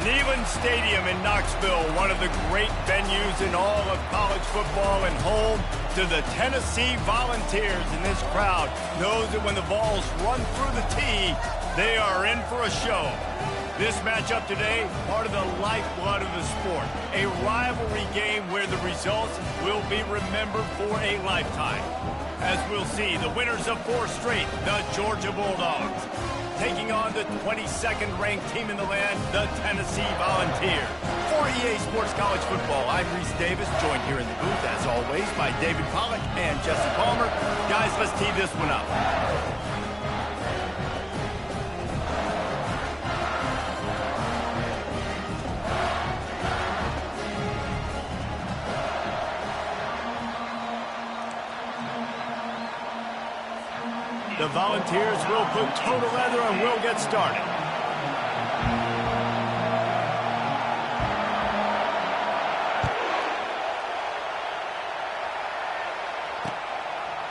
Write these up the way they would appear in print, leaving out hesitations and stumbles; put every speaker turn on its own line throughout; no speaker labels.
Neyland Stadium in Knoxville, one of the great venues in all of college football and home to the Tennessee Volunteers. And this crowd knows that when the balls run through the tee, they are in for a show. This matchup today, part of the lifeblood of the sport. A rivalry game where the results will be remembered for a lifetime. As we'll see, the winners of 4 straight, the Georgia Bulldogs, taking on the 22nd ranked team in the land, the Tennessee Volunteers. For EA Sports College Football, I'm Reese Davis, joined here in the booth, as always, by David Pollack and Jesse Palmer. Guys, let's tee this one up. The Volunteers will put toe to leather and will get started.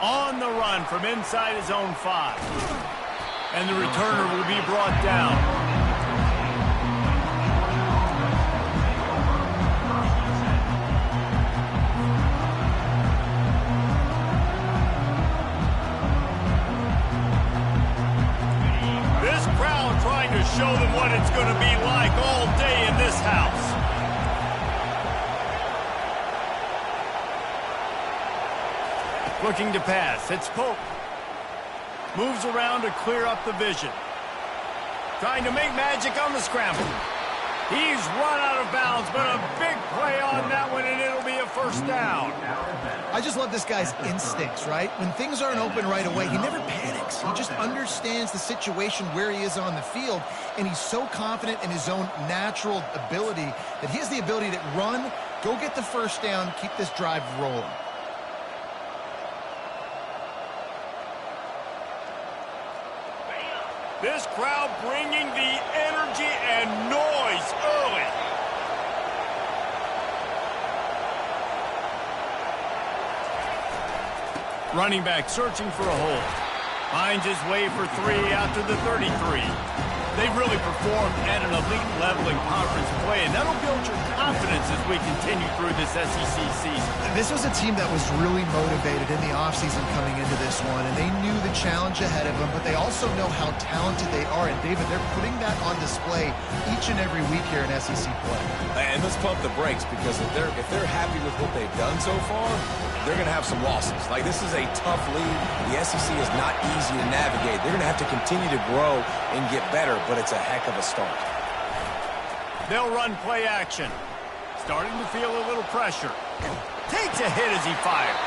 On the run from inside his own 5. And the returner will be brought down. Show them what it's going to be like all day in this house. Looking to pass. It's Pope. Moves around to clear up the vision. Trying to make magic on the scramble. He's run out of bounds, but a big play on that one, and it'll be a first down.
I just love this guy's instincts, right? When things aren't open right away, he never panics. He just understands the situation where he is on the field, and he's so confident in his own natural ability that he has the ability to run, go get the first down, keep this drive rolling.
This crowd bringing the energy and noise early. Running back searching for a hole. Finds his way for 3 out to the 33. They've really performed at an elite level in conference play, and that'll build your confidence as we continue through this SEC season.
This was a team that was really motivated in the offseason coming into this one, and they knew the challenge ahead of them, but they also know how talented they are. And, David, they're putting that on display each and every week here in SEC play.
And let's pump the brakes, because if they're happy with what they've done so far, they're going to have some losses. Like, this is a tough league. The SEC is not easy to navigate. They're going to have to continue to grow and get better, but it's a heck of a start.
They'll run play action. Starting to feel a little pressure. Takes a hit as he fires.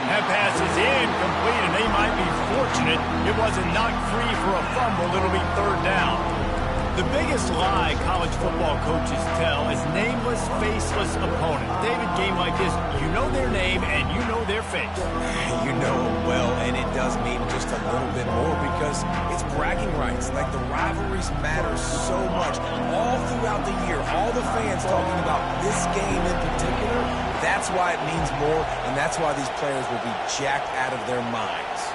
That pass is incomplete, and they might be fortunate it wasn't knocked free for a fumble. It'll be 3rd down. The biggest lie college football coaches tell is nameless, faceless opponents. David, game like this, you know their name and you know their face.
You know them well, and it does mean just a little bit more because it's bragging rights. Like, the rivalries matter so much. All throughout the year, all the fans talking about this game in particular, that's why it means more, and that's why these players will be jacked out of their minds.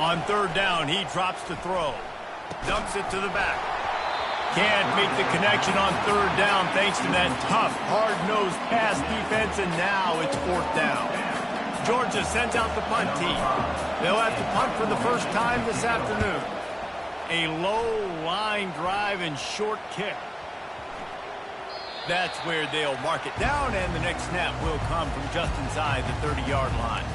On 3rd down, he drops to throw. Dumps it to the back. Can't make the connection on 3rd down thanks to that tough, hard-nosed pass defense, and now it's 4th down. Georgia sends out the punt team. They'll have to punt for the first time this afternoon. A low line drive and short kick. That's where they'll mark it down, and the next snap will come from just inside the 30-yard line.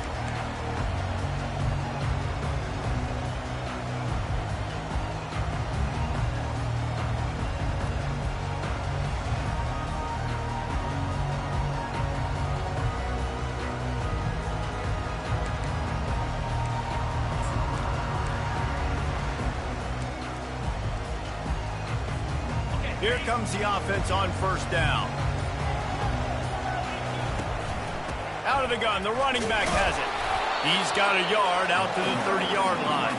Here comes the offense on 1st down. Out of the gun, the running back has it. He's got a yard out to the 30-yard line.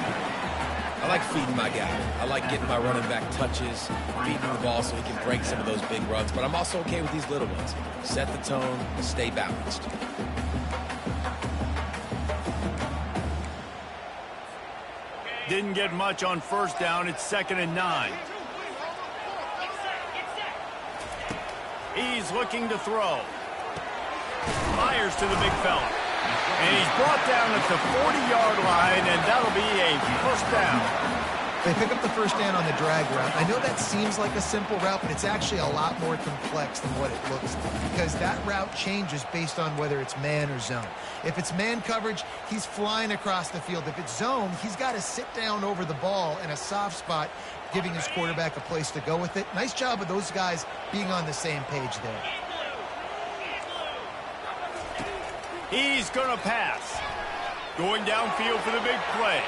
I like feeding my guy. I like getting my running back touches, feeding the ball so he can break some of those big runs. But I'm also okay with these little ones. Set the tone, stay balanced.
Didn't get much on first down. It's 2nd and 9. He's looking to throw. Fires to the big fella. And he's brought down at the 40-yard line, and that'll be a first down.
They pick up the first down on the drag route. I know that seems like a simple route, but it's actually a lot more complex than what it looks like because that route changes based on whether it's man or zone. If it's man coverage, he's flying across the field. If it's zone, he's got to sit down over the ball in a soft spot, giving his quarterback a place to go with it. Nice job of those guys being on the same page there.
He's going to pass. Going downfield for the big play.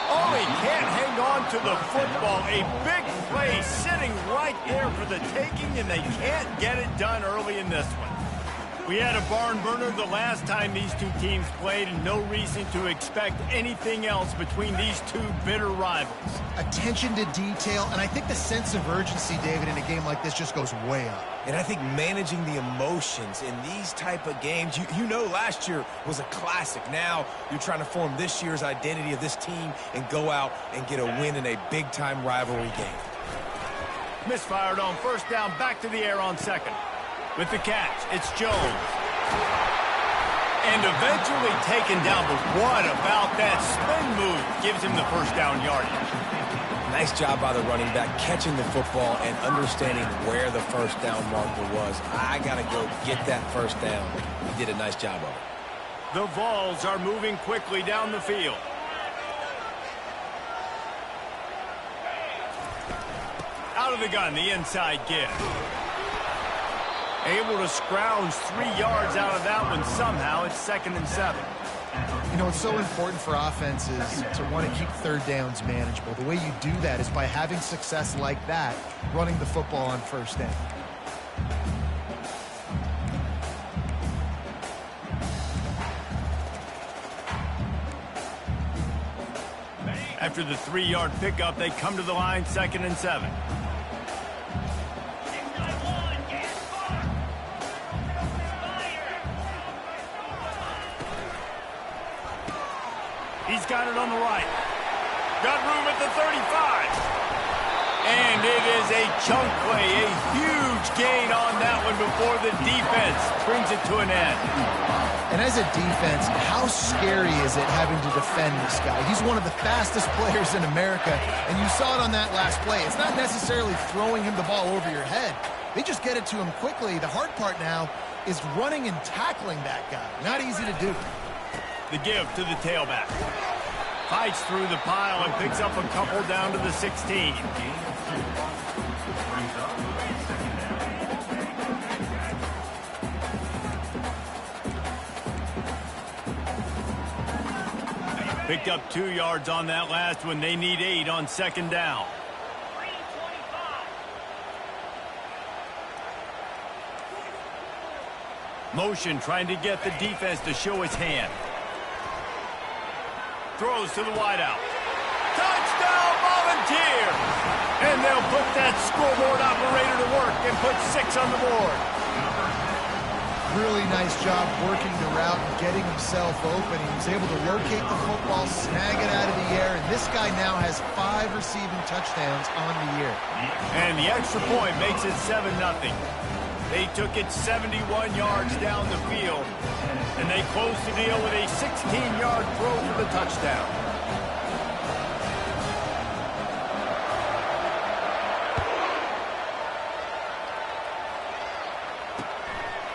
Oh, he can't hang on to the football. A big play sitting right there for the taking, and they can't get it done early in this one. We had a barn burner the last time these two teams played, and no reason to expect anything else between these two bitter rivals.
Attention to detail, and I think the sense of urgency, David, in a game like this just goes way up.
And I think managing the emotions in these type of games, you know last year was a classic. Now you're trying to form this year's identity of this team and go out and get a win in a big-time rivalry game.
Misfired on first down, back to the air on second. With the catch, it's Jones. And eventually taken down, but what about that spin move? Gives him the first down yardage.
Nice job by the running back catching the football and understanding where the first down marker was. I got to go get that first down. He did a nice job of it.
The Vols are moving quickly down the field. Out of the gun, the inside give. Able to scrounge 3 yards out of that one somehow. It's 2nd and 7.
You know, it's so important for offenses to want to keep third downs manageable. The way you do that is by having success like that, running the football on first down.
After the 3-yard pickup, they come to the line, 2nd and 7. He's got it on the right. Got room at the 35. And it is a chunk play, a huge gain on that one before the defense brings it to an end.
And as a defense, how scary is it having to defend this guy? He's one of the fastest players in America, and you saw it on that last play. It's not necessarily throwing him the ball over your head. They just get it to him quickly. The hard part now is running and tackling that guy. Not easy to do.
The give to the tailback. Fights through the pile and picks up a couple down to the 16. Picked up 2 yards on that last one. They need 8 on 2nd down. Motion trying to get the defense to show his hand. Throws to the wideout. Touchdown, Volunteer! And they'll put that scoreboard operator to work and put 6 on the board.
Really nice job working the route and getting himself open. He was able to locate the football, snag it out of the air, and this guy now has 5 receiving touchdowns on the year.
And the extra point makes it 7-0. They took it 71 yards down the field, and they closed the deal with a 16-yard throw for the touchdown.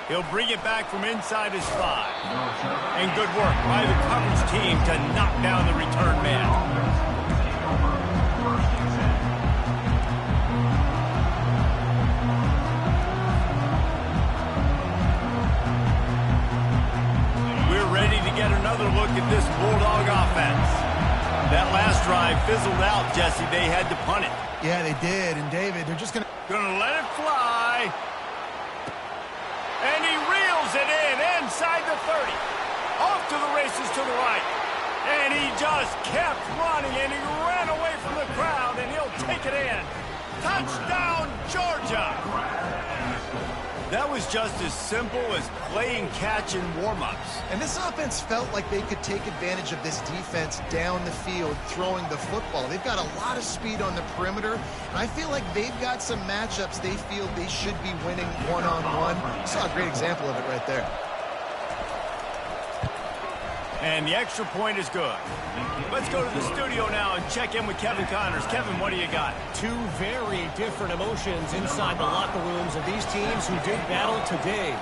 He'll bring it back from inside his 5. And good work by the coverage team to knock down the return man. Get another look at this Bulldog offense. That last drive fizzled out, Jesse. They had to punt it.
Yeah, they did. And David, they're just going to
let it fly. And he reels it in inside the 30. Off to the races to the right. And he just kept running, and he ran away from the crowd, and he'll take it in. Touchdown, Georgia! That was just as simple as playing catch in warm-ups.
And this offense felt like they could take advantage of this defense down the field throwing the football. They've got a lot of speed on the perimeter, and I feel like they've got some matchups they feel they should be winning one-on-one. Saw a great example of it right there.
And the extra point is good. Let's go to the studio now and check in with Kevin Connors. Kevin, what do you got?
Two very different emotions inside the locker rooms of these teams who did battle today.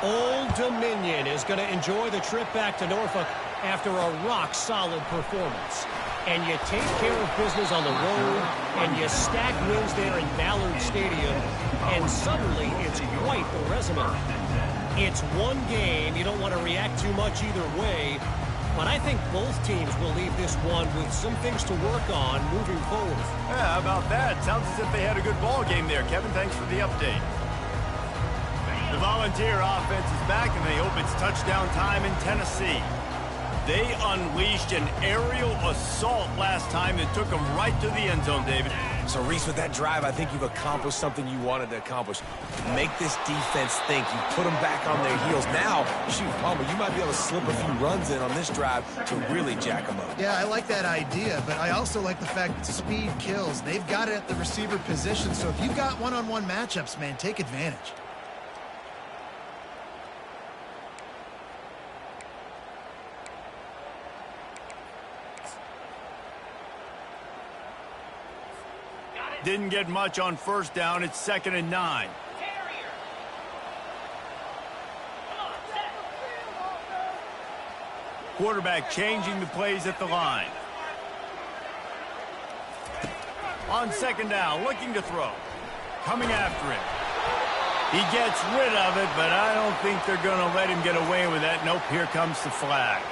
Old Dominion is going to enjoy the trip back to Norfolk after a rock-solid performance. And you take care of business on the road, and you stack wins there in Ballard Stadium, and suddenly it's quite the resume. It's one game. You don't want to react too much either way. But I think both teams will leave this one with some things to work on moving forward.
Yeah, how about that? Sounds as if they had a good ball game there. Kevin, thanks for the update. The Volunteer offense is back, and they hope it's touchdown time in Tennessee. They unleashed an aerial assault last time that took them right to the end zone, David.
So, Reese, with that drive, I think you've accomplished something you wanted to accomplish. Make this defense think. You put them back on their heels. Now, shoot, Palmer, you might be able to slip a few runs in on this drive to really jack them up.
Yeah, I like that idea, but I also like the fact that speed kills. They've got it at the receiver position, so if you've got one-on-one matchups, man, take advantage.
Didn't get much on first down. It's 2nd and 9. Quarterback changing the plays at the line. On 2nd down, looking to throw. Coming after him. He gets rid of it, but I don't think they're going to let him get away with that. Nope, here comes the flag.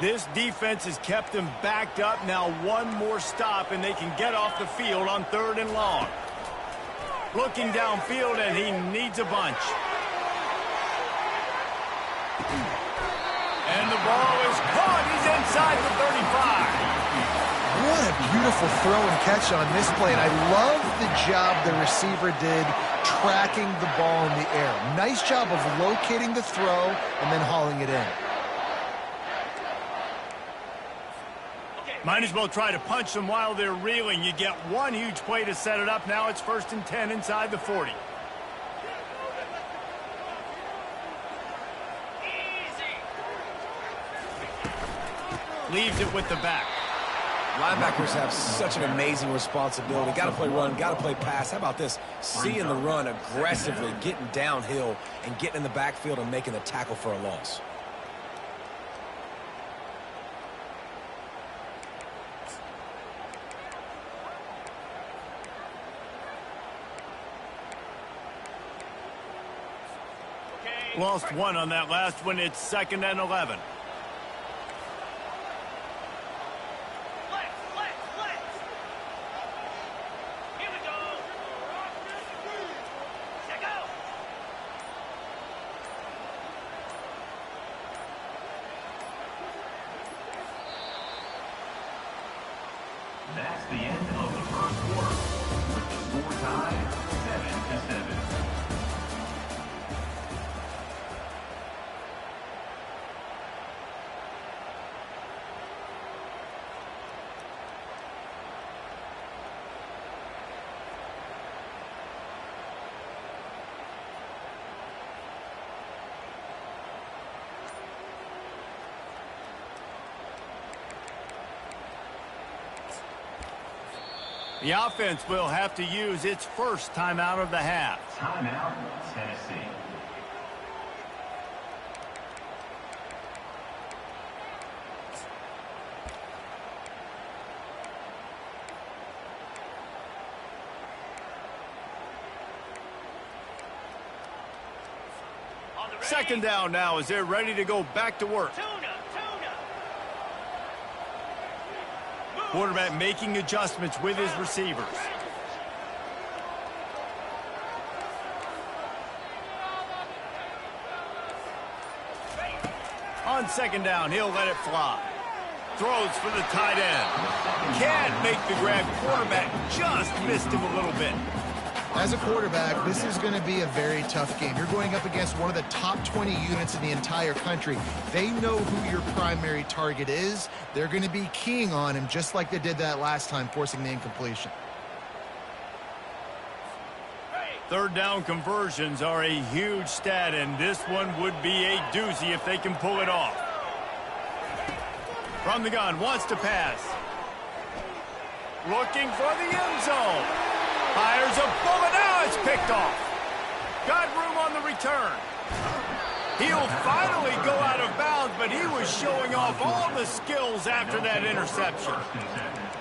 This defense has kept them backed up. Now one more stop, and they can get off the field on 3rd and long. Looking downfield, and he needs a bunch. And the ball is caught. He's inside the 35.
What a beautiful throw and catch on this play, and I love the job the receiver did tracking the ball in the air. Nice job of locating the throw and then hauling it in.
Might as well try to punch them while they're reeling. You get one huge play to set it up. Now it's 1st and 10 inside the 40. Leaves it with the back.
Linebackers have such an amazing responsibility. Got to play run, got to play pass. How about this? Seeing the run aggressively, getting downhill, and getting in the backfield and making the tackle for a loss.
Lost one on that last one. It's 2nd and 11.
Here we go. Check out.
That's the end of the first quarter. Score time, 7-7.
The offense will have to use its first timeout of the half.
Timeout, Tennessee.
Second down now as they're ready to go back to work.
Tuna.
Quarterback making adjustments with his receivers. On second down, he'll let it fly. Throws for the tight end. Can't make the grab. Quarterback just missed him a little bit.
As a quarterback, this is going to be a very tough game. You're going up against one of the top 20 units in the entire country. They know who your primary target is. They're going to be keying on him just like they did that last time, forcing the incompletion.
Third down conversions are a huge stat, and this one would be a doozy if they can pull it off. From the gun, wants to pass. Looking for the end zone. Fires a bullet. Now it's picked off. Got room on the return. He'll finally go out of bounds, but he was showing off all the skills after that interception.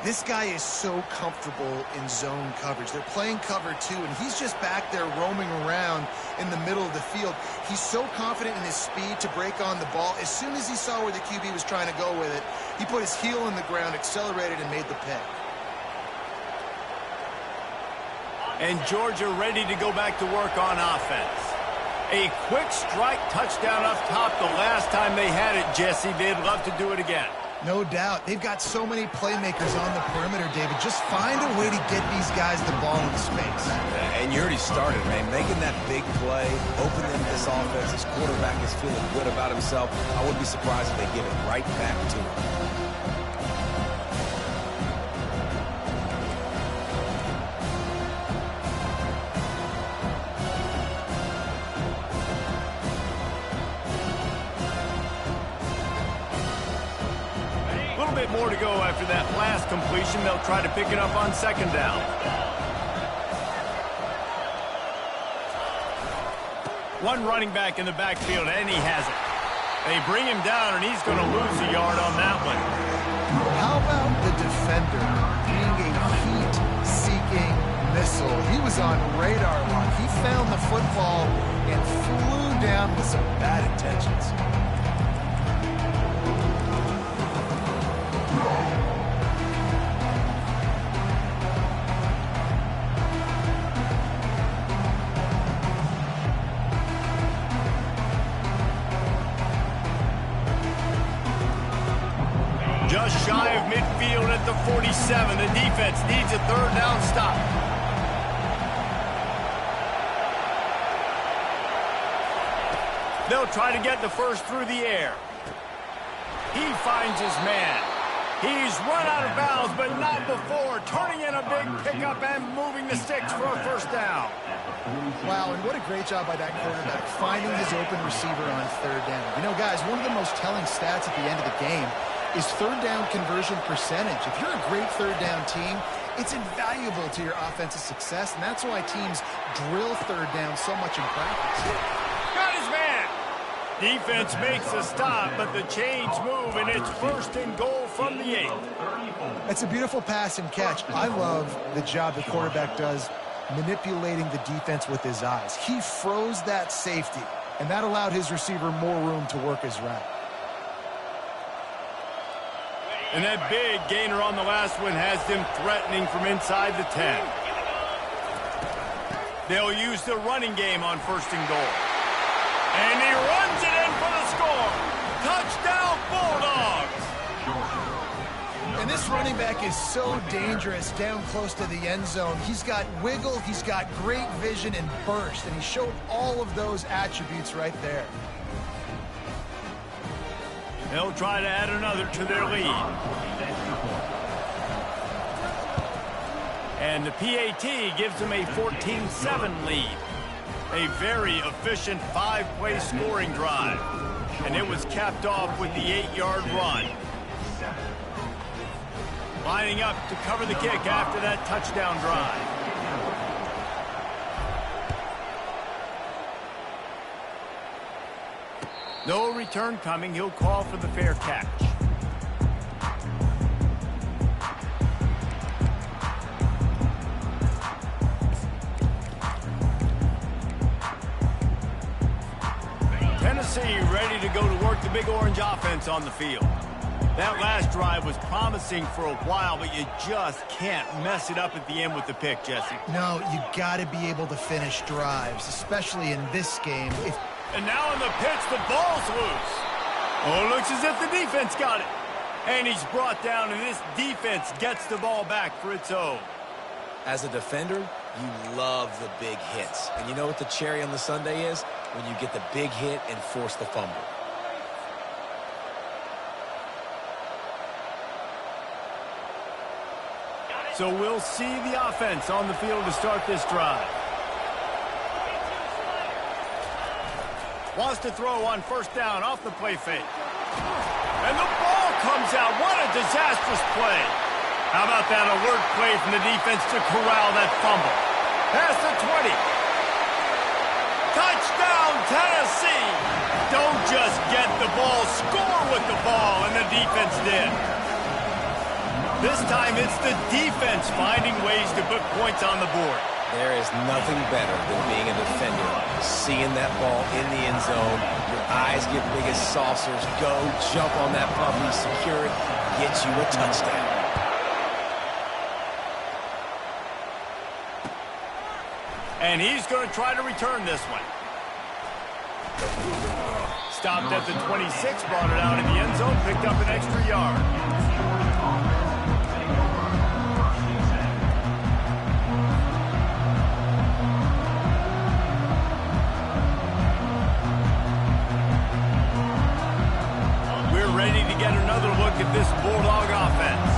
This guy is so comfortable in zone coverage. They're playing cover two, and he's just back there roaming around in the middle of the field. He's so confident in his speed to break on the ball. As soon as he saw where the QB was trying to go with it, he put his heel in the ground, accelerated, and made the pick.
And Georgia ready to go back to work on offense. A quick strike touchdown up top the last time they had it, Jesse. They'd love to do it again.
No doubt. They've got so many playmakers on the perimeter, David. Just find a way to get these guys the ball in space.
And you already started, man. Making that big play, opening this offense. This quarterback is feeling good about himself. I wouldn't be surprised if they give it right back to him.
More to go after that last completion. They'll try to pick it up on second down. One running back in the backfield, and he has it. They bring him down, and he's going to lose a yard on that one.
How about the defender being a heat-seeking missile? He was on radar lock. He found the football and flew down with some bad intentions.
Just shy of midfield at the 47. The defense needs a third down stop. They'll try to get the first through the air. He finds his man. He's run out of bounds, but not before. Turning in a big pickup and moving the sticks for a first down.
Wow, and what a great job by that quarterback, finding his open receiver on third down. You know, guys, one of the most telling stats at the end of the game is third down conversion percentage. If you're a great third down team, it's invaluable to your offensive success, and that's why teams drill third down so much in practice.
Got his man. Defense makes a stop, but the chains move, and it's first and goal from the 8.
It's a beautiful pass and catch. I love the job the quarterback does manipulating the defense with his eyes. He froze that safety, and that allowed his receiver more room to work his route.
And that big gainer on the last one has them threatening from inside the 10. They'll use the running game on first and goal. And he runs it in for the score. Touchdown, Bulldogs!
And this running back is so dangerous down close to the end zone. He's got wiggle, he's got great vision and burst, and he showed all of those attributes right there.
They'll try to add another to their lead. And the PAT gives them a 14-7 lead. A very efficient 5-play scoring drive. And it was capped off with the 8-yard run. Lining up to cover the kick after that touchdown drive. No return coming. He'll call for the fair catch. Tennessee ready to go to work the Big Orange offense on the field. That last drive was promising for a while, but you just can't mess it up at the end with the pick, Jesse.
No, you got to be able to finish drives, especially in this game.
And now on the pitch, the ball's loose. Oh, it looks as if the defense got it. And he's brought down, and this defense gets the ball back for its own.
As a defender, you love the big hits. And you know what the cherry on the sundae is? When you get the big hit and force the fumble.
So we'll see the offense on the field to start this drive. Wants to throw on first down off the play fake. And the ball comes out. What a disastrous play. How about that alert play from the defense to corral that fumble? Past the 20. Touchdown, Tennessee. Don't just get the ball, score with the ball, and the defense did. This time it's the defense finding ways to put points on the board.
There is nothing better than being a defender. Seeing that ball in the end zone, your eyes get big as saucers. Go, jump on that puppy, secure it, get you a touchdown.
And he's going to try to return this one. Stopped at the 26, brought it out in the end zone, picked up an extra yard. Get another look at this Bulldog offense.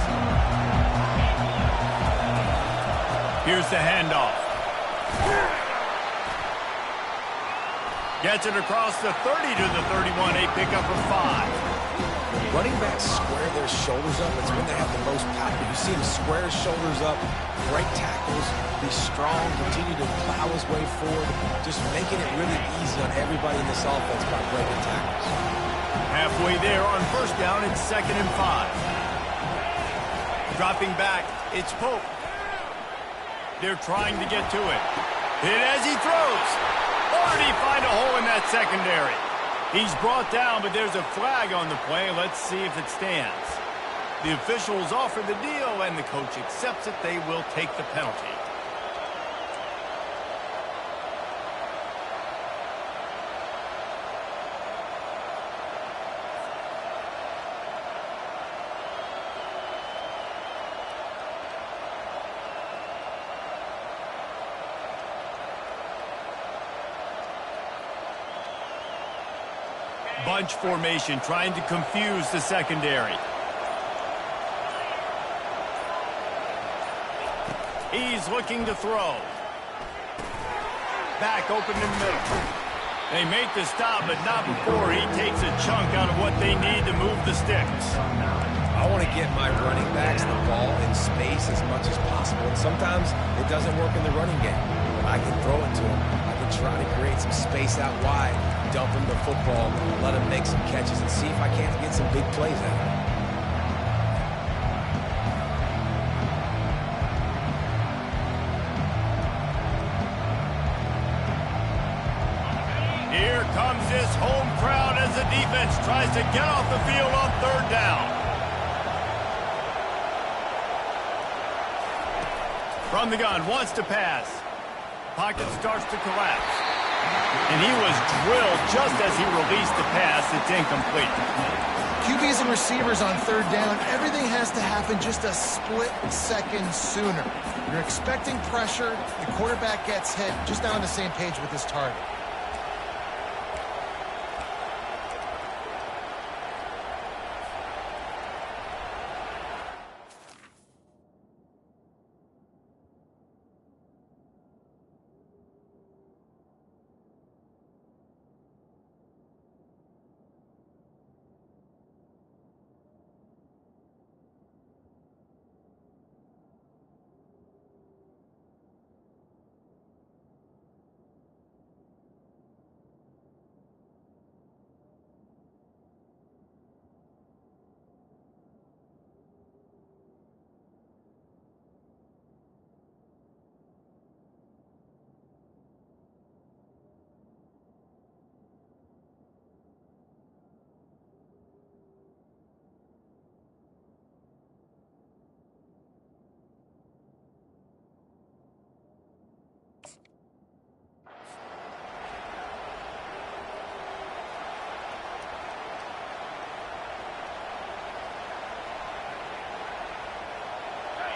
Here's the handoff. Gets it across the 30 to the 31, a pickup of 5.
When running backs square their shoulders up, it's when they have the most power. You see him square his shoulders up, break tackles, be strong, continue to plow his way forward, just making it really easy on everybody in this offense by breaking tackles.
Halfway there on first down, it's 2nd and 5. Dropping back, it's Pope. They're trying to get to it. Hit as he throws. Or did he find a hole in that secondary? He's brought down, but there's a flag on the play. Let's see if it stands. The officials offer the deal, and the coach accepts it. They will take the penalty. Bunch formation, trying to confuse the secondary. He's looking to throw. Back open in the middle. They make the stop, but not before he takes a chunk out of what they need to move the sticks.
I want to get my running backs the ball in space as much as possible. And sometimes it doesn't work in the running game. But I can throw it to them. I can try to create some space out wide, dump him the football, let him make some catches, and see if I can't get some big plays out of him.
Here comes this home crowd as the defense tries to get off the field on 3rd down. From the gun, wants to pass. Pocket starts to collapse. And he was drilled just as he released the pass. It's incomplete.
QBs and receivers on 3rd down, everything has to happen just a split second sooner. You're expecting pressure, the quarterback gets hit, just not on the same page with his target.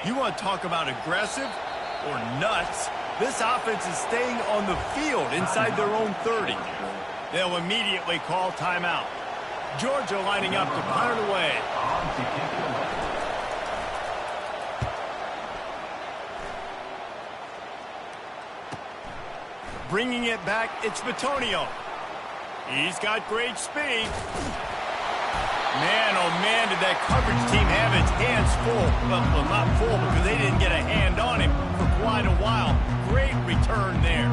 You want to talk about aggressive or nuts? This offense is staying on the field inside their own 30. They'll immediately call timeout. Georgia lining up to punt it away. Bringing it back, it's Batonio. He's got great speed. Man, oh man, did that coverage team have its hands full. Well, not full because they didn't get a hand on him for quite a while. Great return there.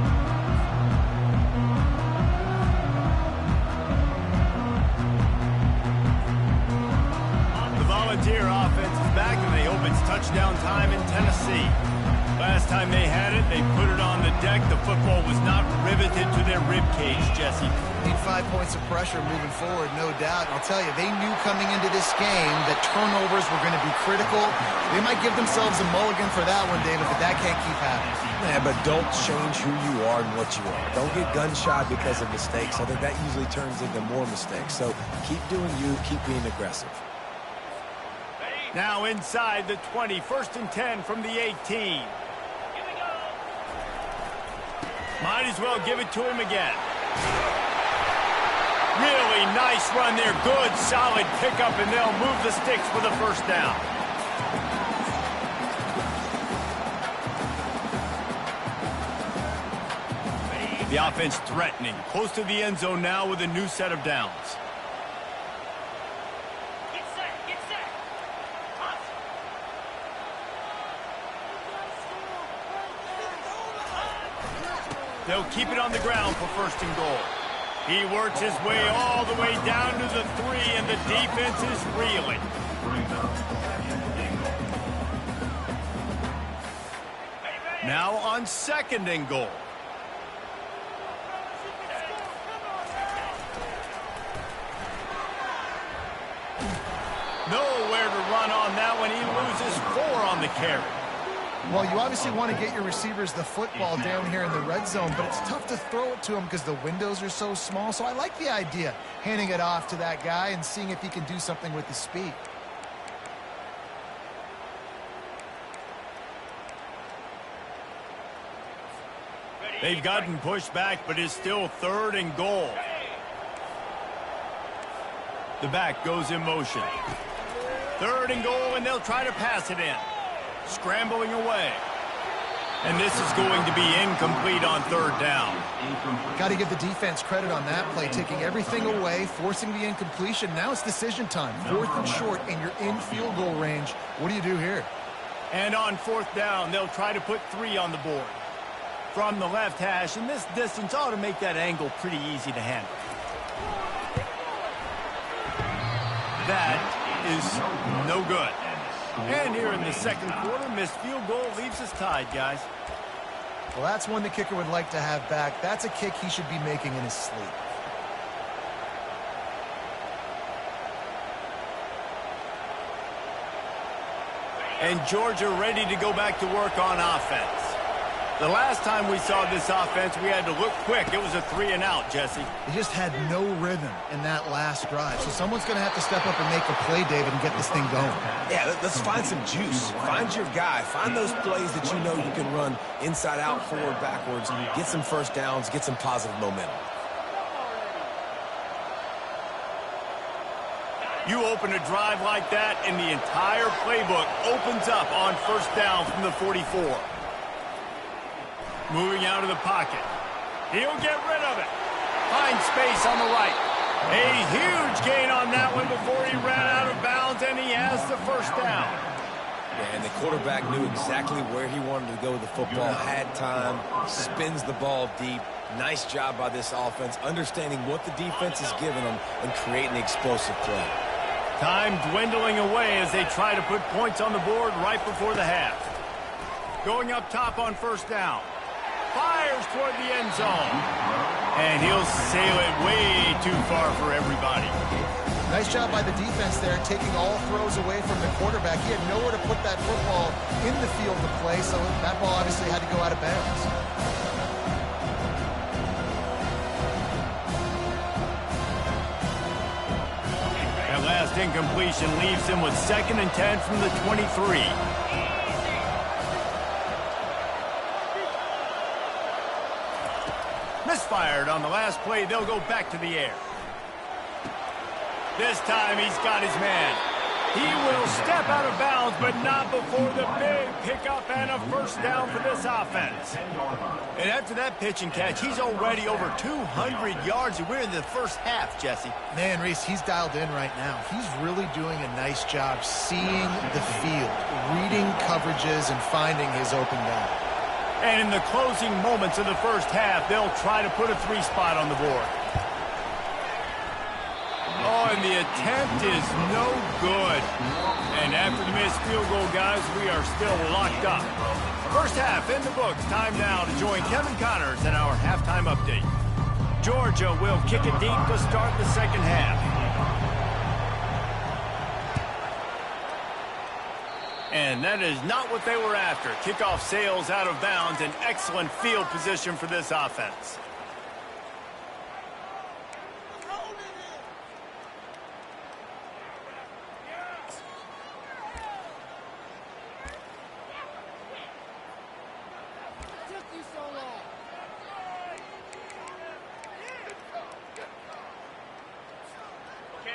The Volunteer offense is back, and they hope it's touchdown time in Tennessee. Last time they had it, they put it on the deck. The football was not riveted to their rib cage, Jesse.
Need 5 points of pressure moving forward, no doubt. And I'll tell you, they knew coming into this game that turnovers were going to be critical. They might give themselves a mulligan for that one, David, but that can't keep happening.
Yeah, but don't change who you are and what you are. Don't get gun-shy because of mistakes. I think that usually turns into more mistakes. So keep doing you, keep being aggressive.
Now inside the 20, 1st and 10 from the 18. Might as well give it to him again. Really nice run there. Good, solid pickup, and they'll move the sticks for the first down. The offense threatening. Close to the end zone now with a new set of downs.
Get set, get set. Hot.
They'll keep it on the ground for 1st and goal. He works his way all the way down to the 3, and the defense is reeling. Now on 2nd and goal. Nowhere to run on that one. He loses 4 on the carry.
Well, you obviously want to get your receivers the football down here in the red zone, but it's tough to throw it to them because the windows are so small. So I like the idea, handing it off to that guy and seeing if he can do something with his speed.
They've gotten pushed back, but it's still 3rd and goal. The back goes in motion. 3rd and goal, and they'll try to pass it in. Scrambling away. And this is going to be incomplete on 3rd down.
Got to give the defense credit on that play, taking everything away, forcing the incompletion. Now it's decision time. 4th and short, and you're in field goal range. What do you do here?
And on 4th down, they'll try to put 3 on the board. From the left hash, and this distance ought to make that angle pretty easy to handle. That is no good. And here in the 2nd quarter, missed field goal leaves us tied, guys.
Well, that's one the kicker would like to have back. That's a kick he should be making in his sleep.
And Georgia ready to go back to work on offense. The last time we saw this offense, we had to look quick. It was a 3 and out, Jesse.
He just had no rhythm in that last drive. So someone's going to have to step up and make a play, David, and get this thing going.
Yeah, let's find some juice. Find your guy. Find those plays that you know you can run inside out, forward, backwards. Get some 1st downs. Get some positive momentum.
You open a drive like that, and the entire playbook opens up on 1st down from the 44. Moving out of the pocket. He'll get rid of it. Finds space on the right. A huge gain on that one before he ran out of bounds, and he has the 1st down.
Yeah, and the quarterback knew exactly where he wanted to go with the football, had time, spins the ball deep. Nice job by this offense, understanding what the defense is giving them and creating explosive play.
Time dwindling away as they try to put points on the board right before the half. Going up top on 1st down. Fires toward the end zone. And he'll sail it way too far for everybody.
Nice job by the defense there, taking all throws away from the quarterback. He had nowhere to put that football in the field to play, so that ball obviously had to go out of bounds.
That last incompletion leaves him with 2nd and 10 from the 23. fired. On the last play, they'll go back to the air. This time he's got his man. He will step out of bounds, but not before the big pickup and a first down for this offense. And after that pitch and catch, he's already over 200 yards, and we're in the first half, Jesse.
Man, Reese, he's dialed in right now. He's really doing a nice job seeing the field, reading coverages, and finding his open guy.
And in the closing moments of the first half, they'll try to put a 3-spot on the board. Oh, and the attempt is no good. And after the missed field goal, guys, we are still locked up. First half in the books. Time now to join Kevin Connors in our halftime update. Georgia will kick it deep to start the second half. And that is not what they were after. Kickoff sails out of bounds, and excellent field position for this offense.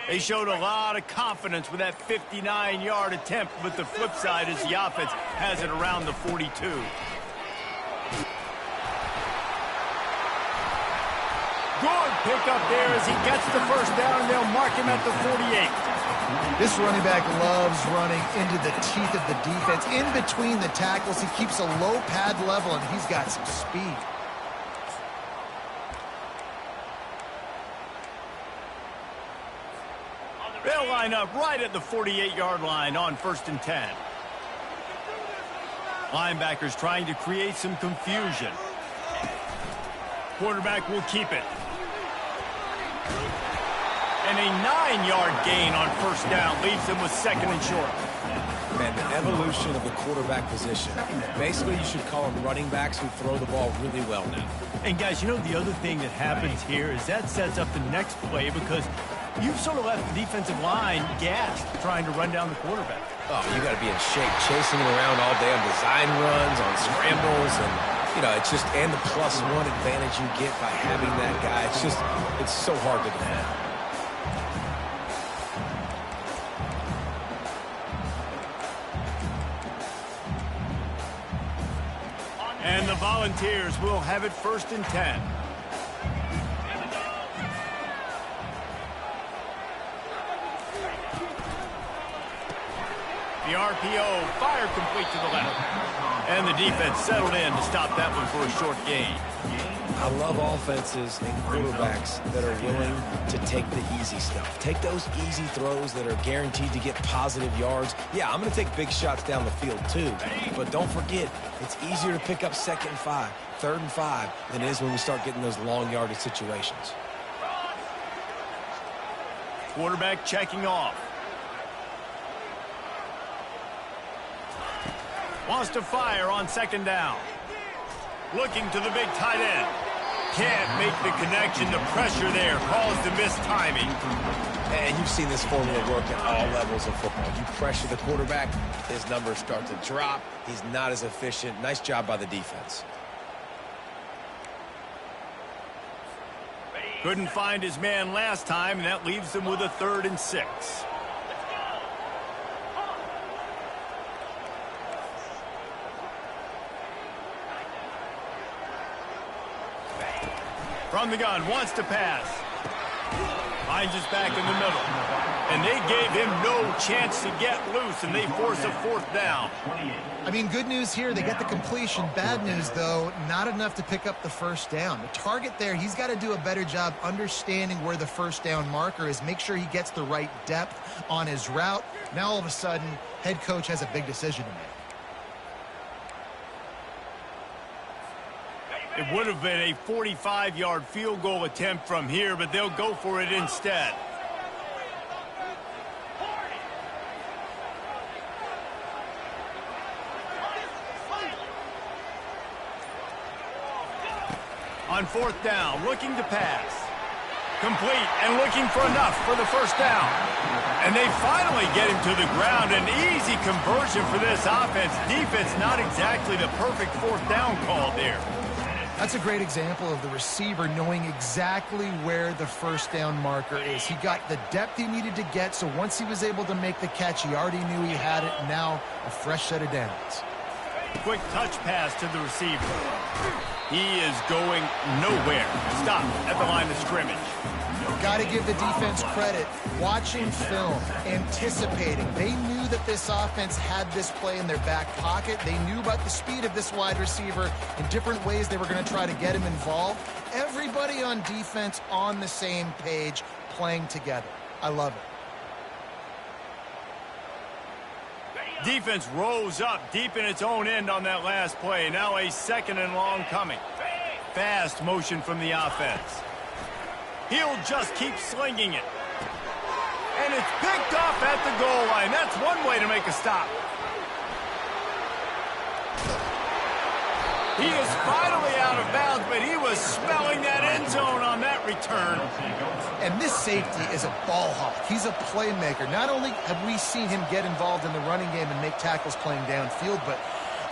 They showed a lot of confidence with that 59-yard attempt, but the flip side is the offense has it around the 42. Good pickup there as he gets the first down, and they'll mark him at the 48.
This running back loves running into the teeth of the defense. In between the tackles, he keeps a low pad level, and he's got some speed.
They'll line up right at the 48-yard line on 1st and 10. Linebackers trying to create some confusion. Quarterback will keep it. And a 9-yard gain on 1st down leaves them with 2nd and short.
Man, the evolution of the quarterback position. Basically, you should call them running backs who throw the ball really well now.
And guys, you know the other thing that happens here is that sets up the next play because you've sort of left the defensive line gassed trying to run down the quarterback.
Oh, you got to be in shape, chasing him around all day on design runs, on scrambles, and, you know, it's just, and the +1 advantage you get by having that guy. It's just, it's so hard to defend.
And the Volunteers will have it 1st and 10. The RPO fired complete to the left. And the defense settled in to stop that one for a short gain.
I love offenses and quarterbacks that are willing to take the easy stuff. Take those easy throws that are guaranteed to get positive yards. Yeah, I'm going to take big shots down the field too. But don't forget, it's easier to pick up 2nd and 5, 3rd and 5 than it is when we start getting those long yardage situations.
Quarterback checking off. Wants to fire on 2nd down. Looking to the big tight end. Can't make the connection. The pressure there caused the mistiming.
And you've seen this formula work at all levels of football. You pressure the quarterback, his numbers start to drop. He's not as efficient. Nice job by the defense.
Couldn't find his man last time, and that leaves them with a 3rd and 6. From the gun, wants to pass. Finds his back in the middle. And they gave him no chance to get loose, and they force a 4th down.
I mean, good news here, they get the completion. Bad news, though, not enough to pick up the 1st down. The target there, he's got to do a better job understanding where the 1st down marker is, make sure he gets the right depth on his route. Now, all of a sudden, head coach has a big decision to make.
It would have been a 45-yard field goal attempt from here, but they'll go for it instead. On 4th down, looking to pass. Complete and looking for enough for the 1st down. And they finally get him to the ground. An easy conversion for this offense. Defense not exactly the perfect 4th down call there.
That's a great example of the receiver knowing exactly where the first down marker is. He got the depth he needed to get, so once he was able to make the catch, he already knew he had it. Now a fresh set of downs.
Quick touch pass to the receiver. He is going nowhere. Stop at the line of scrimmage.
Got to give the defense credit. Watching film, anticipating. They knew that this offense had this play in their back pocket. They knew about the speed of this wide receiver and different ways they were going to try to get him involved. Everybody on defense on the same page, playing together. I love it.
Defense rose up deep in its own end on that last play. Now a 2nd and long coming. Fast motion from the offense. He'll just keep slinging it. And it's picked off at the goal line. That's one way to make a stop. He is finally out of bounds, but he was smelling that end zone on that return.
And this safety is a ball hawk. He's a playmaker. Not only have we seen him get involved in the running game and make tackles playing downfield, but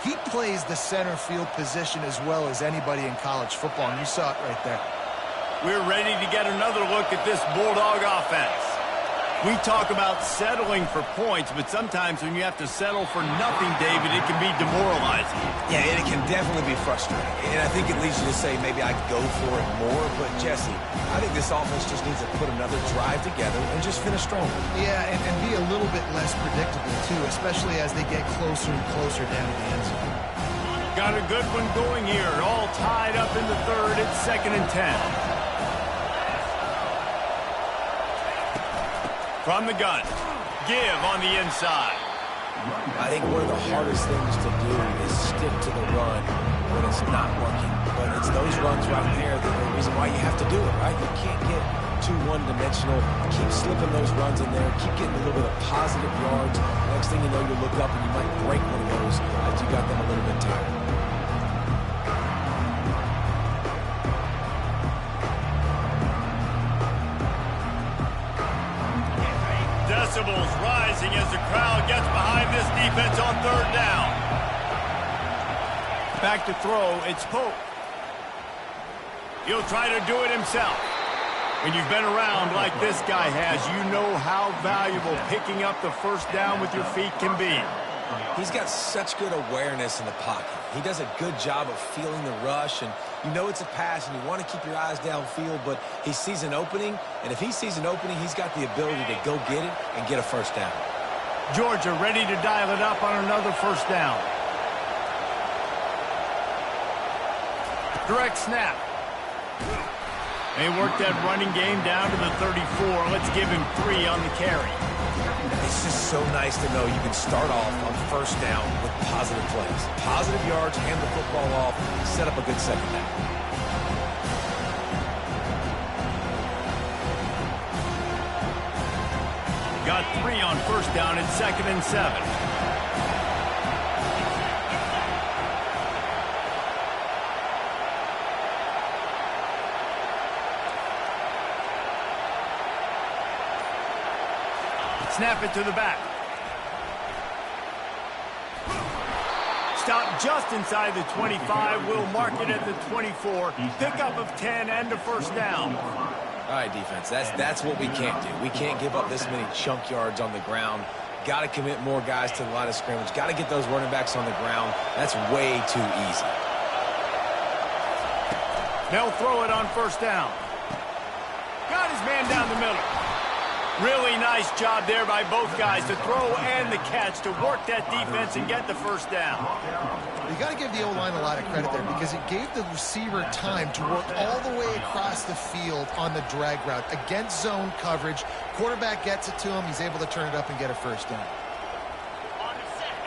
he plays the center field position as well as anybody in college football, and you saw it right there.
We're ready to get another look at this Bulldog offense. We talk about settling for points, but sometimes when you have to settle for nothing, David, it can be demoralizing.
Yeah, and it can definitely be frustrating. And I think it leads you to say maybe I could go for it more. But, Jesse, I think this offense just needs to put another drive together and just finish stronger.
Yeah, and be a little bit less predictable, too, especially as they get closer and closer down to the end zone.
Got a good one going here. All tied up in the third. It's 2nd and 10. From the gun. Give on the inside.
I think one of the hardest things to do is stick to the run when it's not working. But it's those runs right there that are the reason why you have to do it, right? You can't get too one-dimensional. Keep slipping those runs in there. Keep getting a little bit of positive yards. Next thing you know, you look up and you might break one of those as you got them a little bit tired.
Decibels rising as the crowd gets behind this defense on 3rd down. Back to throw, it's Pope. He'll try to do it himself. When you've been around like this guy has, you know how valuable picking up the first down with your feet can be.
He's got such good awareness in the pocket. He does a good job of feeling the rush, and you know it's a pass, and you want to keep your eyes downfield, but he sees an opening, and if he sees an opening, he's got the ability to go get it and get a first down.
Georgia ready to dial it up on another first down. Direct snap. They work that running game down to the 34. Let's give him 3 on the carry.
It's just so nice to know you can start off on first down with positive plays. Positive yards, hand the football off, set up a good second down.
Got 3 on first down at 2nd and 7. Snap it to the back. Stop just inside the 25. We'll mark it at the 24. Pickup of 10 and a first down.
All right, defense, that's what we can't do. We can't give up this many chunk yards on the ground. Got to commit more guys to the line of scrimmage. Got to get those running backs on the ground. That's way too easy.
They'll throw it on first down. Got his man down the middle. Really nice job there by both guys to throw and the catch to work that defense and get the first down.
You got to give the O-line a lot of credit there because it gave the receiver time to work all the way across the field on the drag route against zone coverage. Quarterback gets it to him. He's able to turn it up and get a first down.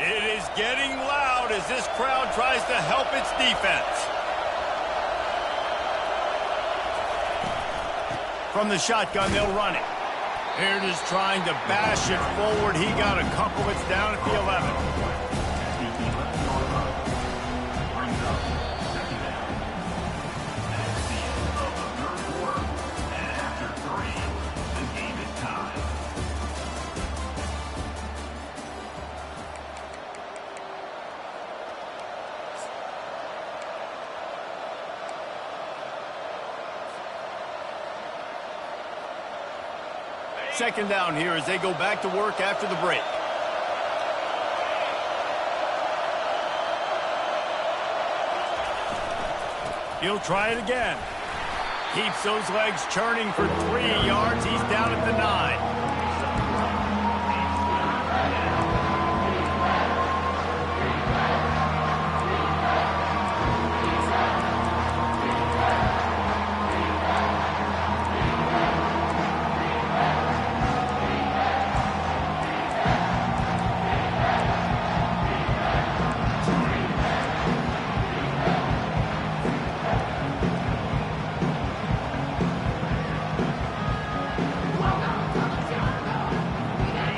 It is getting loud as this crowd tries to help its defense. From the shotgun, they'll run it. They're just trying to bash it forward. He got a couple. It's down at the 11. Second down here as they go back to work after the break. He'll try it again. Keeps those legs churning for 3 yards. He's down at the 9.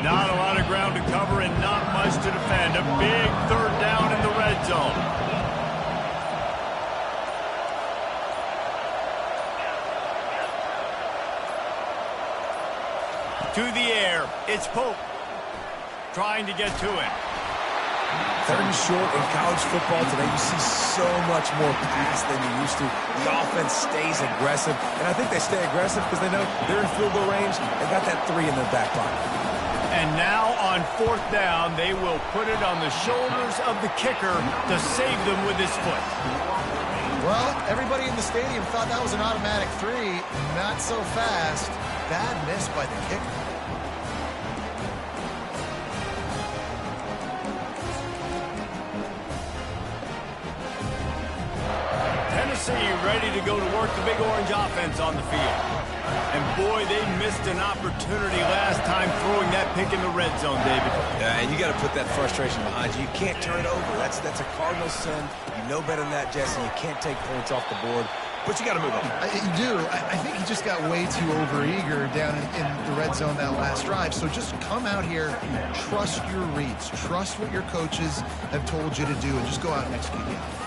Not a lot of ground to cover and not much to defend. A big third down in the red zone. To the air. It's Pope. Trying to get to it.
Third and short in college football today, you see so much more pass than you used to. The offense stays aggressive, and I think they stay aggressive because they know they're in field goal range. They got that 3 in their back pocket.
And now on fourth down, they will put it on the shoulders of the kicker to save them with his foot.
Well, everybody in the stadium thought that was an automatic 3. Not so fast. Bad miss by the kicker.
Tennessee ready to go to work the Big Orange offense on the field. And boy, they missed an opportunity last time throwing that pick in the red zone, David.
Yeah, and you got to put that frustration behind you. You can't turn it over. That's a cardinal sin. You know better than that, Jesse. You can't take points off the board, but you got to move on.
You do. I think he just got way too overeager down in the red zone that last drive. So just come out here, trust your reads, trust what your coaches have told you to do, and just go out and execute the offense.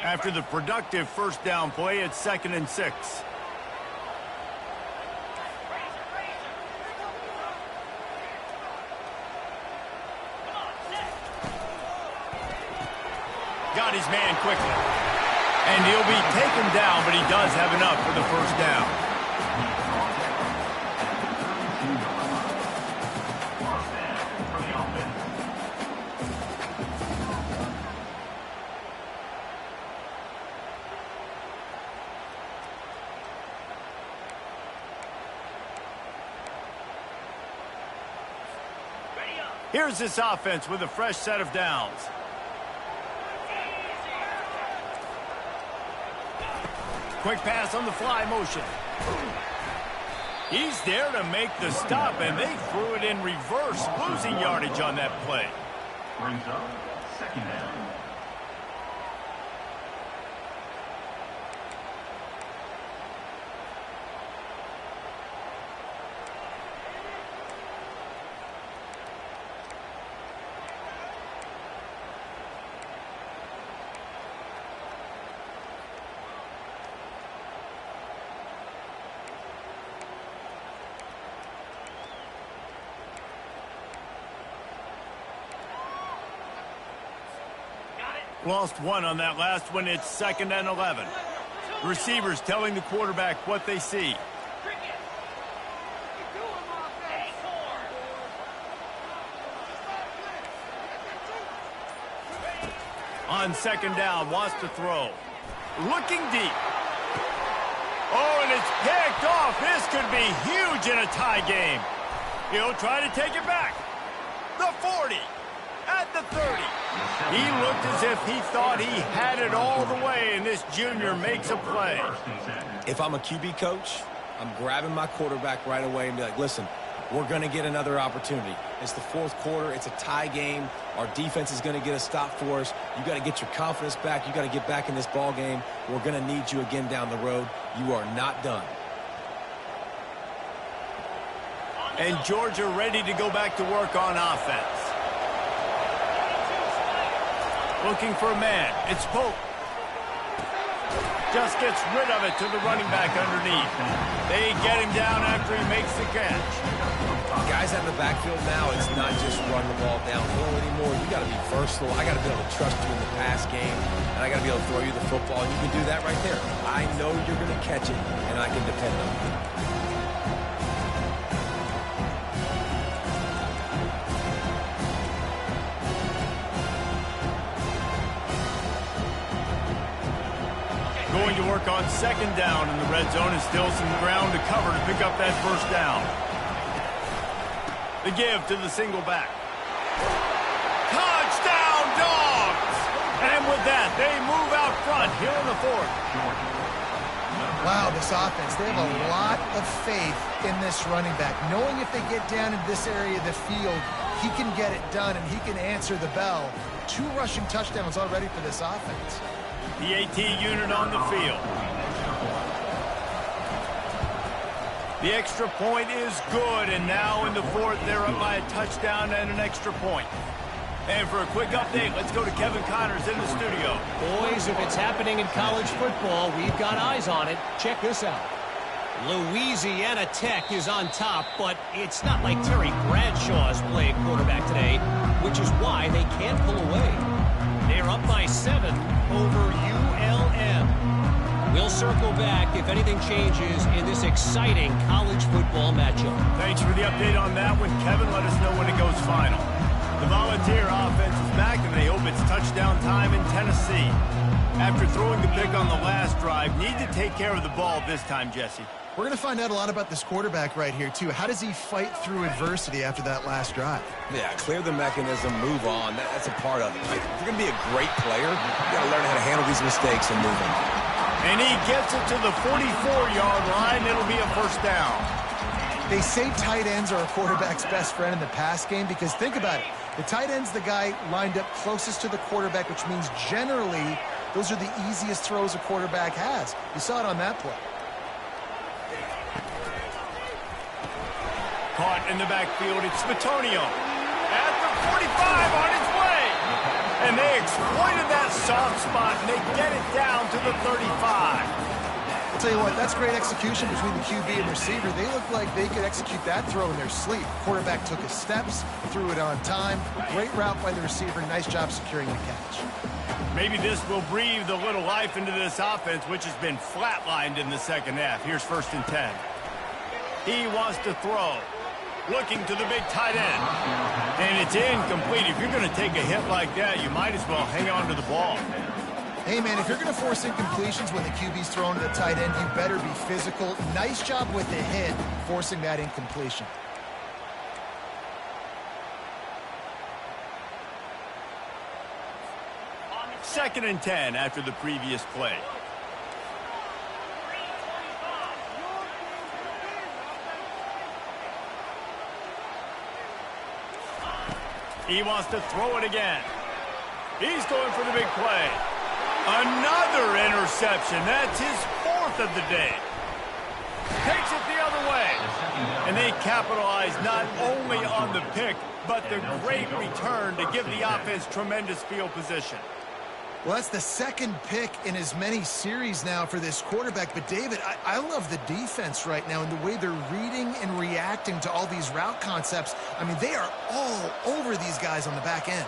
After the productive first down play, it's 2nd and 6. Got his man quickly. And he'll be taken down, but he does have enough for the first down. Here's this offense with a fresh set of downs. Quick pass on the fly motion. He's there to make the stop, and they threw it in reverse, losing yardage on that play.
Brings up 2nd down.
Lost one on that last one. It's 2nd and 11. Receivers telling the quarterback what they see. On 2nd down, wants to throw. Looking deep. Oh, and it's picked off. This could be huge in a tie game. He'll try to take it back. The 40. At the 30. He looked as if he thought he had it all the way, and this junior makes a play.
If I'm a QB coach, I'm grabbing my quarterback right away and be like, listen, we're going to get another opportunity. It's the 4th quarter. It's a tie game. Our defense is going to get a stop for us. You got to get your confidence back. You got to get back in this ball game. We're going to need you again down the road. You are not done.
And Georgia ready to go back to work on offense. Looking for a man. It's Pope. Just gets rid of it to the running back underneath. They get him down after he makes the catch.
Guys out in the backfield now, it's not just run the ball downhill anymore. You got to be versatile. I got to be able to trust you in the pass game, and I got to be able to throw you the football, and you can do that right there. I know you're going to catch it, and I can depend on you.
Going to work on second down in the red zone, and still some ground to cover to pick up that first down. The give to the single back. Touchdown, Dogs! And with that, they move out front here in the fourth.
Wow, this offense, they have a lot of faith in this running back. Knowing if they get down in this area of the field, he can get it done and he can answer the bell. 2 rushing touchdowns already for this offense.
The AT unit on the field. The extra point is good, and now in the fourth, they're up by a touchdown and an extra point. And for a quick update, let's go to Kevin Connors in the studio.
Boys, if it's happening in college football, we've got eyes on it. Check this out. Louisiana Tech is on top, but it's not like Terry Bradshaw's playing quarterback today, which is why they can't pull away. They're up by 7 over ULM. We'll circle back if anything changes in this exciting college football matchup.
Thanks for the update on that one, Kevin. Let us know when it goes final. The Volunteer offense is back, and they hope it's touchdown time in Tennessee. After throwing the pick on the last drive, need to take care of the ball this time, Jesse.
We're going to find out a lot about this quarterback right here, too. How does he fight through adversity after that last drive?
Yeah, clear the mechanism, move on. That's a part of it. Right? If you're going to be a great player, you got to learn how to handle these mistakes and move on.
And he gets it to the 44-yard line. It'll be a first down.
They say tight ends are a quarterback's best friend in the pass game because think about it. The tight end's the guy lined up closest to the quarterback, which means generally those are the easiest throws a quarterback has. You saw it on that play.
Caught in the backfield, it's Spatonio. At the 45 on its way. And they exploited that soft spot, and they get it down to the 35.
I'll tell you what, that's great execution between the QB and receiver. They look like they could execute that throw in their sleep. Quarterback took his steps, threw it on time. Great route by the receiver. Nice job securing the catch.
Maybe this will breathe a little life into this offense, which has been flatlined in the second half. Here's 1st and 10. He wants to throw. Looking to the big tight end. And it's incomplete. If you're going to take a hit like that, you might as well hang on to the ball.
Hey, man, if you're going to force incompletions when the QB's thrown to the tight end, you better be physical. Nice job with the hit, forcing that incompletion.
Second and 10 after the previous play. He wants to throw it again. He's going for the big play. Another interception. That's his 4th of the day. Takes it the other way. And they capitalize not only on the pick, but the great return to give the offense tremendous field position.
Well, that's the 2nd pick in as many series now for this quarterback. But, David, I love the defense right now and the way they're reading and reacting to all these route concepts. I mean, they are all over these guys on the back end.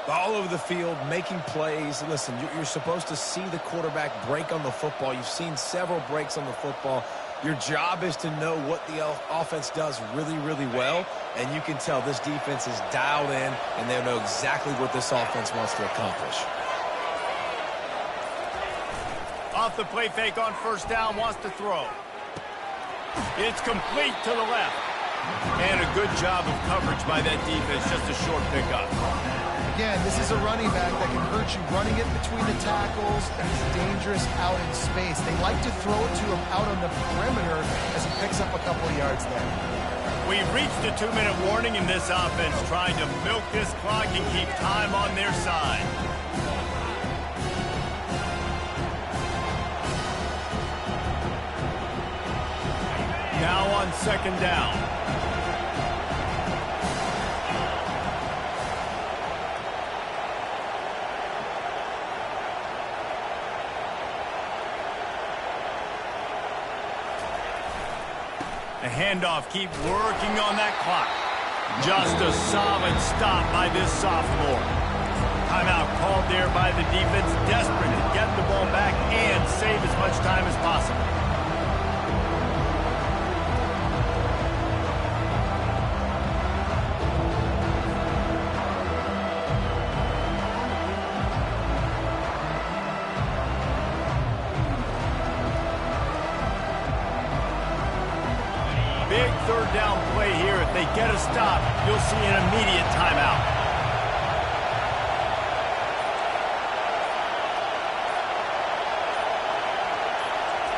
All over the field, making plays. Listen, you're supposed to see the quarterback break on the football. You've seen several breaks on the football. Your job is to know what the offense does really, really well. And you can tell this defense is dialed in, and they know exactly what this offense wants to accomplish.
Off the play fake on 1st down, wants to throw. It's complete to the left. And a good job of coverage by that defense, just a short pickup.
Again, this is a running back that can hurt you running it between the tackles, and he's dangerous out in space. They like to throw it to him out on the perimeter as he picks up a couple of yards there.
We've reached a 2-minute warning in this offense, trying to milk this clock and keep time on their side. Now on 2nd down. The handoff, keep working on that clock. Just a solid stop by this sophomore. Timeout called there by the defense, desperate to get the ball back and save as much time as possible. Big third down play here. If they get a stop, you'll see an immediate timeout.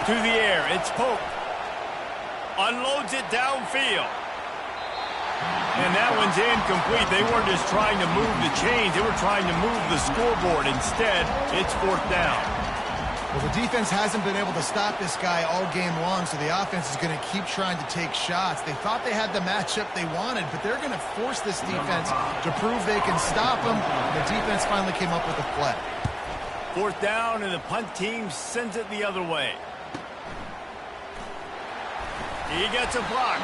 To the air, it's Pope. Unloads it downfield. And that one's incomplete. They weren't just trying to move the chains. They were trying to move the scoreboard. Instead, it's fourth down.
Well, the defense hasn't been able to stop this guy all game long, so the offense is going to keep trying to take shots. They thought they had the matchup they wanted, but they're going to force this defense to prove they can stop them. The defense finally came up with a play.
Fourth down, and the punt team sends it the other way. He gets a block.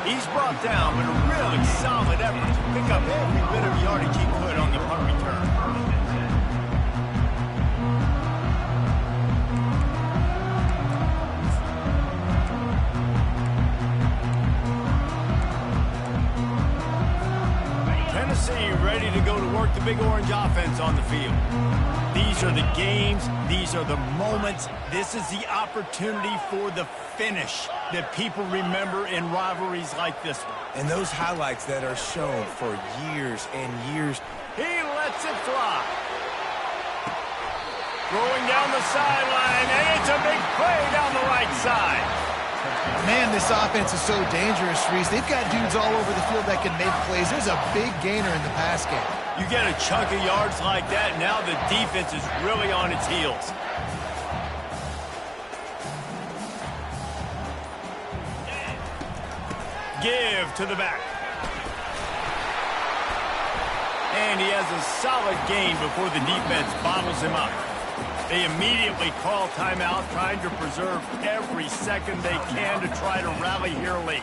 He's brought down with a really solid effort to pick up every bit of yardage he could on the punt return. Tennessee ready to go to work the Big Orange offense on the field. These are the games. These are the moments. This is the opportunity for the finish that people remember in rivalries like this one.
And those highlights that are shown for years and years.
He lets it fly. Throwing down the sideline, and it's a big play down the right side.
Man, this offense is so dangerous, Reese. They've got dudes all over the field that can make plays. There's a big gainer in the pass game.
You get a chunk of yards like that, now the defense is really on its heels. Give to the back. And he has a solid gain before the defense bottles him up. They immediately call timeout, trying to preserve every second they can to try to rally here late.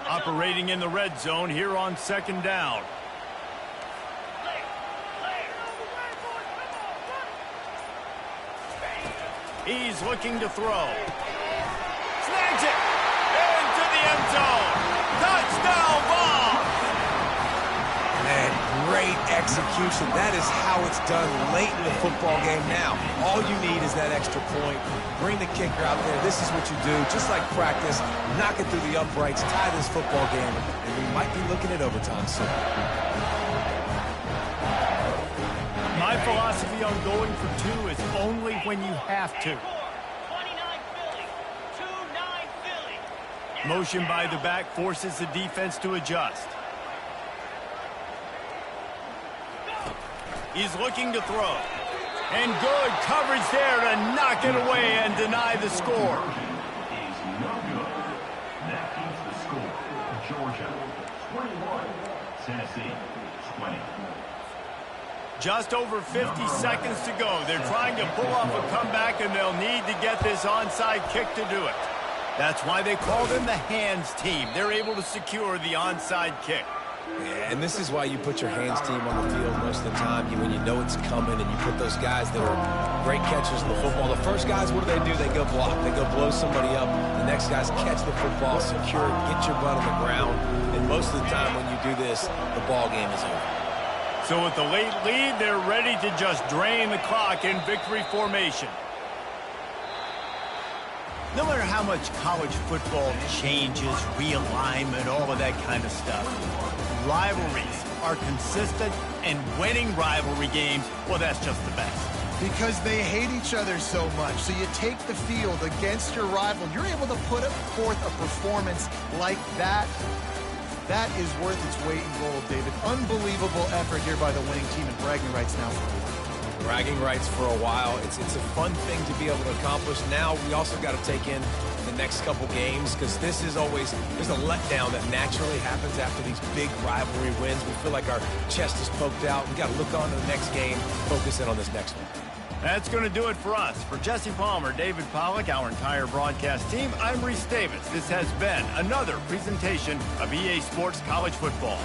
Operating in the red zone here on second down. He's looking to throw. Snags it! Into the end zone! Touchdown ball!
Man, great execution. That is how it's done late in the football game now. All you need is that extra point. Bring the kicker out there. This is what you do. Just like practice, knock it through the uprights, tie this football game, and we might be looking at overtime soon.
My philosophy on going for two is only when you have to.
29 Philly. 2-9 Philly.
Motion by the back forces the defense to adjust. He's looking to throw. And good coverage there to knock it away and deny the score.
Is no good. That keeps the score. Georgia 21, Tennessee 20.
Just over 50 seconds to go. They're trying to pull off a comeback, and they'll need to get this onside kick to do it. That's why they call them the hands team. They're able to secure the onside kick.
Yeah, and this is why you put your hands team on the field most of the time. When you know it's coming and you put those guys that are great catchers of the football. The first guys, what do? They go block. They go blow somebody up. The next guys catch the football, secure it, get your butt on the ground. And most of the time when you do this, the ball game is over.
So with the late lead, they're ready to just drain the clock in victory formation. No matter how much college football changes, realignment, all of that kind of stuff, rivalries are consistent, and winning rivalry games, well, that's just the best.
Because they hate each other so much. So you take the field against your rival. You're able to put forth a performance like that. That is worth its weight in gold, David. Unbelievable effort here by the winning team, and bragging rights now for a while.
Bragging rights for a while. It's a fun thing to be able to accomplish. Now we also got to take in the the next couple games because there's a letdown that naturally happens after these big rivalry wins. We feel like our chest is poked out. We got to look on to the next game, focus in on this next one.
That's going to do it for us. For Jesse Palmer, David Pollack, our entire broadcast team, I'm Reese Davis. This has been another presentation of EA Sports College Football.